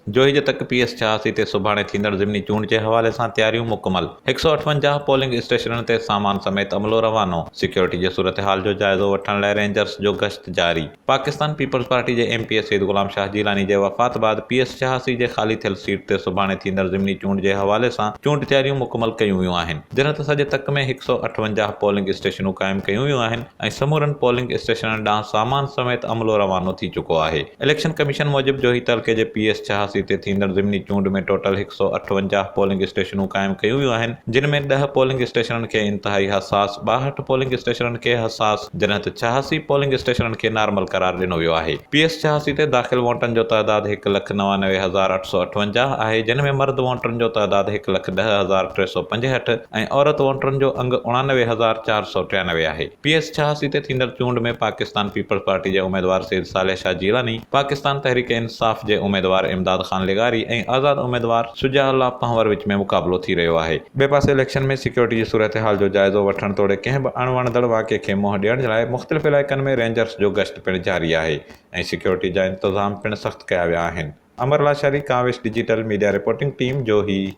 जोही जे तक PS86 ते सुभाणे थींदड़ ज़मनी चूंड जे हवाले सां तैयारियूं मुकमल। 158 पोलिंग स्टेशननि ते सामान समेत अमलो रवानो। सिक्योरिटी जे सूरत हाल जो जाइज़ो वठण लाइ रेंजर्स जो गश्त जारी। पाकिस्तान पीपल्स पार्टी जे MP सईद गुलाम शाह जीलानी जे वफ़ात बाद PS86 जे ख़ाली थियल सीट ते सुभाणे थींदड़ ज़मनी चूंड जे हवाले सां चूंड तैयारियूं मुकमल कयूं वियूं आहिनि। जिन त सॼे तक में 158 पोलिंग स्टेशनूं क़ाइमु कयूं वियूं आहिनि ऐं समूरनि पोलिंग स्टेशननि ॾांहुं सामान समेत अमलो रवानो थी चुको आहे। इलेक्शन कमीशन मूजिबि जोही तलके जे PS86 ते थींदड़ ज़मनी चूंड में टोटल 158 पोलिंग स्टेशनूं क़ाइमु कयूं वियूं आहिनि, जिन में 10 पोलिंग स्टेशननि खे इंतहाई हसास, 62 पोलिंग स्टेशननि खे हसास, जॾहिं त 86 पोलिंग स्टेशननि खे नॉर्मल करार ॾिनो वियो आहे। PS86 ते दाख़िल वोटनि जो तइदादु 1,99,858 आहे, जिन में मर्द वोटरनि जो तइदादु 1,10,365 ऐं औरत वोटरनि जो अंग 89,493 आहे। PS86 ते थींदड़ चूंड में पाकिस्तान पीपल्स पार्टी जे उम्मीदवार सईद साले शाह जीलानी, पाकिस्तान तहरीक इंसाफ़ जे उम्मीदवार इमदाद ख़ान लिगारी ऐं आज़ाद उम्मीदवार शुजा-उल्लाह पंवर विच में मुक़ाबिलो थी रहियो आहे। ॿिए पासे इलेक्शन में सिक्योरिटी जी सूरत हाल जो जाइज़ो वठण तोड़े कंहिं बि अणवणंदड़ वाक़े खे मुंहुं ॾियण लाइ मुख़्तलिफ़ इलाइक़नि में रेंजर्स जो गश्त पिणु जारी आहे ऐं सिक्योरिटी जा इंतज़ाम पिणु सख़्त कया विया आहिनि। Amar Lashari, Kawish digital media reporting team, जोही।